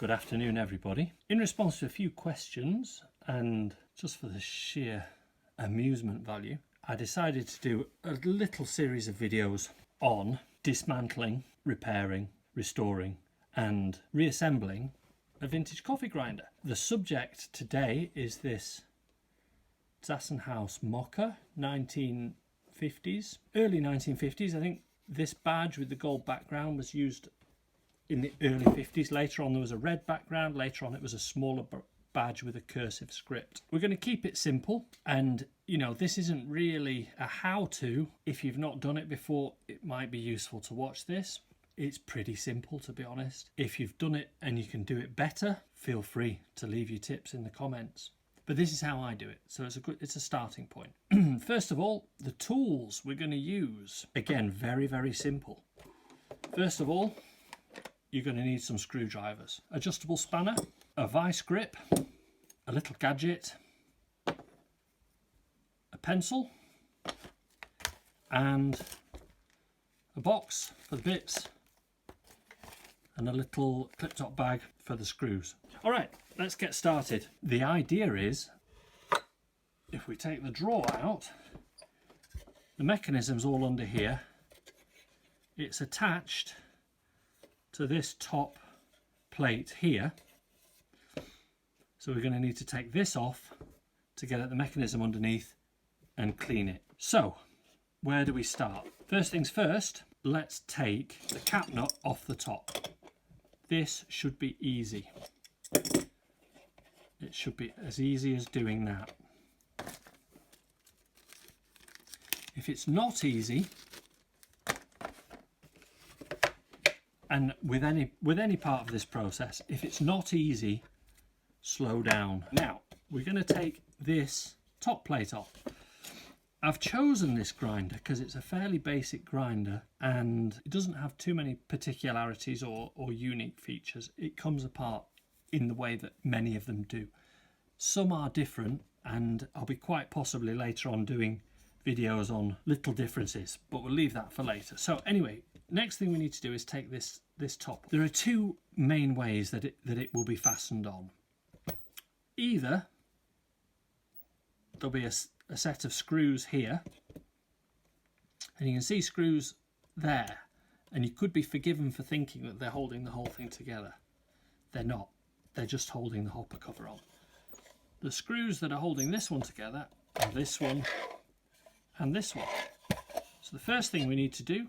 good afternoon everybody. In response to a few questions and just for the sheer amusement value, I decided to do a little series of videos on dismantling, repairing, restoring and reassembling a vintage coffee grinder. The subject today is this Zassenhaus mokka, 1950s, early 1950s. I think this badge with the gold background was used in the early 50s. Later on there was a red background, later on it was a smaller badge with a cursive script. We're going to keep it simple, and you know, this isn't really a how-to. If you've not done it before, it might be useful to watch this. It's pretty simple, to be honest. If you've done it and you can do it better, feel free to leave your tips in the comments. But this is how I do it, so it's a starting point. First of all, the tools we're going to use, again, very, very simple. First of all, you're going to need some screwdrivers, adjustable spanner, a vice grip, a little gadget, a pencil, and a box for the bits, and a little clip-top bag for the screws. All right, let's get started. The idea is, if we take the drawer out, the mechanism's all under here. It's attached to this top plate here. So we're going to need to take this off to get at the mechanism underneath and clean it. So where do we start? First things first, let's take the cap nut off the top. This should be easy. It should be as easy as doing that. If it's not easy, and with any part of this process, if it's not easy, slow down. Now, we're going to take this top plate off. I've chosen this grinder because it's a fairly basic grinder and it doesn't have too many particularities or unique features. It comes apart in the way that many of them do. Some are different, and I'll be quite possibly later on doing videos on little differences, but we'll leave that for later. So anyway, next thing we need to do is take this top. There are two main ways that it will be fastened on. Either there'll be a set of screws here, and you can see screws there, and you could be forgiven for thinking that they're holding the whole thing together. They're not. They're just holding the hopper cover on. The screws that are holding this one together are this one and this one. So the first thing we need to do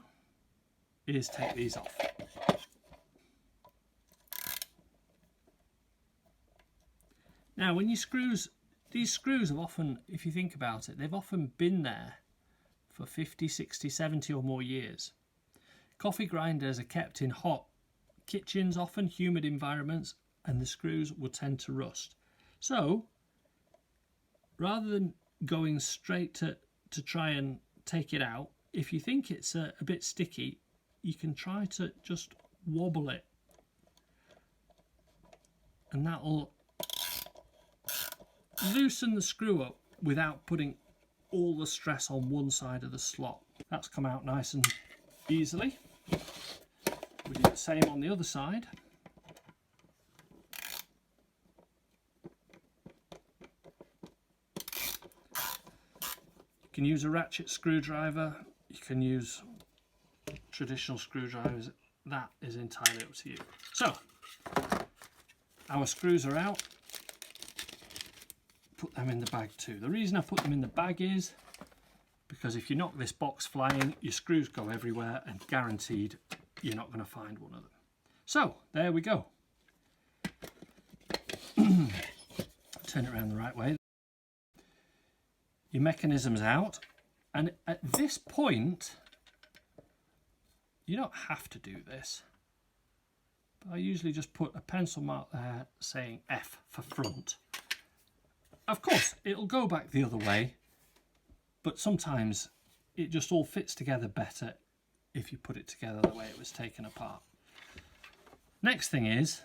is take these off. Now when these screws have often, if you think about it, they've often been there for 50, 60, 70 or more years. Coffee grinders are kept in hot kitchens, often humid environments, and the screws will tend to rust. So rather than going straight to try and take it out, if you think it's a bit sticky, you can try to just wobble it, and that'll loosen the screw up without putting all the stress on one side of the slot. That's come out nice and easily. We do the same on the other side. You can use a ratchet screwdriver, you can use traditional screwdrivers, that is entirely up to you. So our screws are out. Put them in the bag too. The reason I put them in the bag is because if you knock this box flying, your screws go everywhere, and guaranteed you're not going to find one of them. So there we go. Turn it around the right way. Your mechanism's out, and at this point you don't have to do this, but I usually just put a pencil mark there saying F for front. Of course it'll go back the other way, but sometimes it just all fits together better if you put it together the way it was taken apart. Next thing is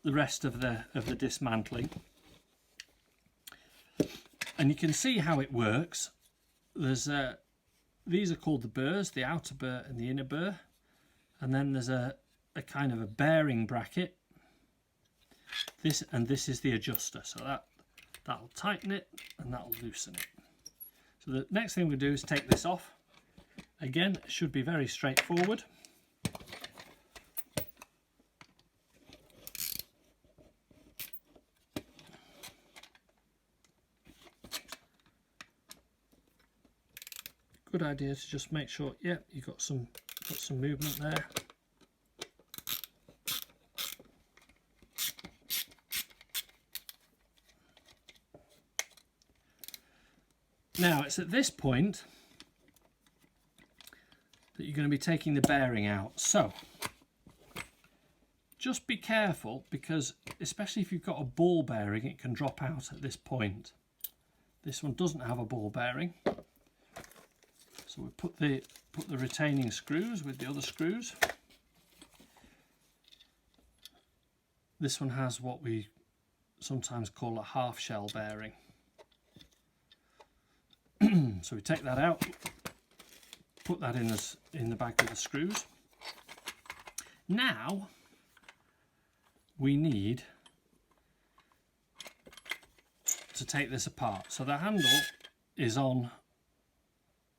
the rest of the dismantling. And you can see how it works. There's these are called the burrs, the outer burr and the inner burr. and then there's a kind of a bearing bracket. This is the adjuster, so that'll tighten it and that'll loosen it. So the next thing we do is take this off. Again, it should be very straightforward. Good idea to just make sure, yeah, you've got some movement there. Now it's at this point that you're going to be taking the bearing out. So just be careful, because especially if you've got a ball bearing, it can drop out at this point. This one doesn't have a ball bearing. So we put the retaining screws with the other screws. This one has what we sometimes call a half shell bearing. So we take that out, put that in the bag with the screws. Now we need to take this apart. So the handle is on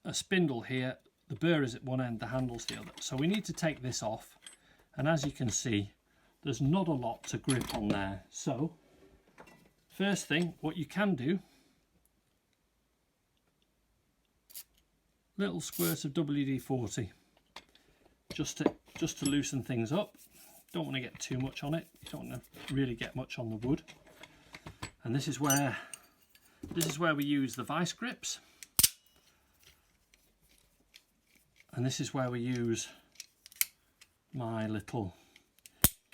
a spindle here, the burr is at one end, the handle's the other. So we need to take this off, and as you can see, there's not a lot to grip on there. So first thing, what you can do, little squirt of WD-40 just to loosen things up. Don't want to get too much on it, you don't want to really get much on the wood. And this is where we use the vice grips, and this is where we use my little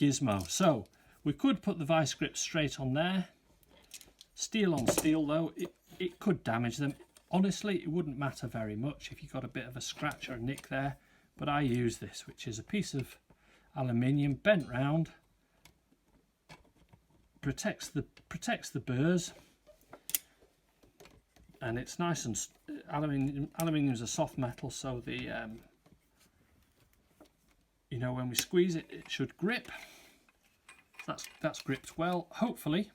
gizmo. So we could put the vice grips straight on there. Steel on steel though, it could damage them. Honestly, it wouldn't matter very much if you got a bit of a scratch or a nick there, but I use this, which is a piece of aluminium bent round, protects the burrs, and it's nice and aluminium is a soft metal, so the you know, when we squeeze it, it should grip. That's gripped well. Hopefully,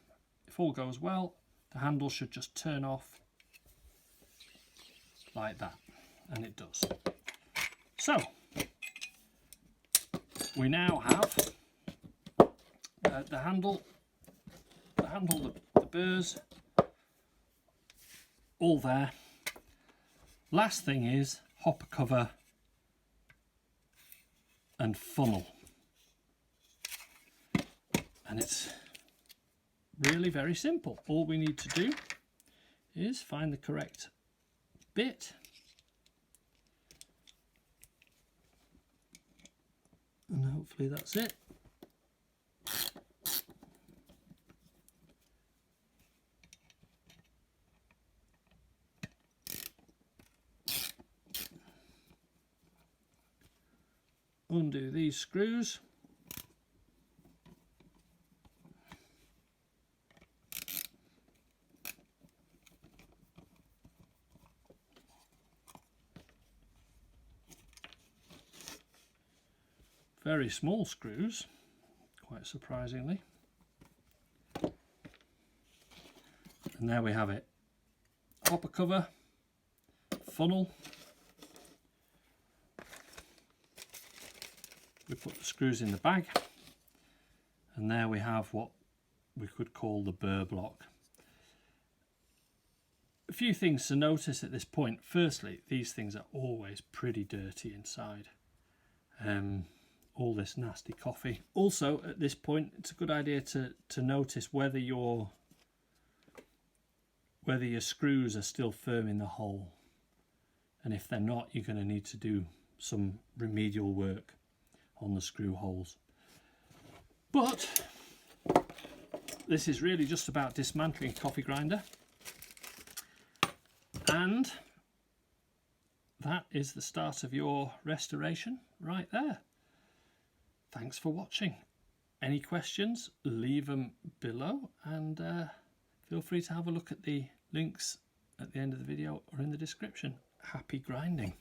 if all goes well, the handle should just turn off like that, and it does. So we now have the handle, the burrs, all there. Last thing is hopper cover and funnel, and it's really very simple. All we need to do is find the correct bit and hopefully that's it. Undo these screws. Very small screws, quite surprisingly. And there we have it. Hopper cover, funnel. We put the screws in the bag, and there we have what we could call the burr block. A few things to notice at this point. Firstly, these things are always pretty dirty inside. All this nasty coffee. Also, at this point, it's a good idea to notice whether your screws are still firm in the hole, and if they're not, you're going to need to do some remedial work on the screw holes. But this is really just about dismantling a coffee grinder, and that is the start of your restoration right there. Thanks for watching. Any questions, leave them below, and feel free to have a look at the links at the end of the video or in the description. Happy grinding.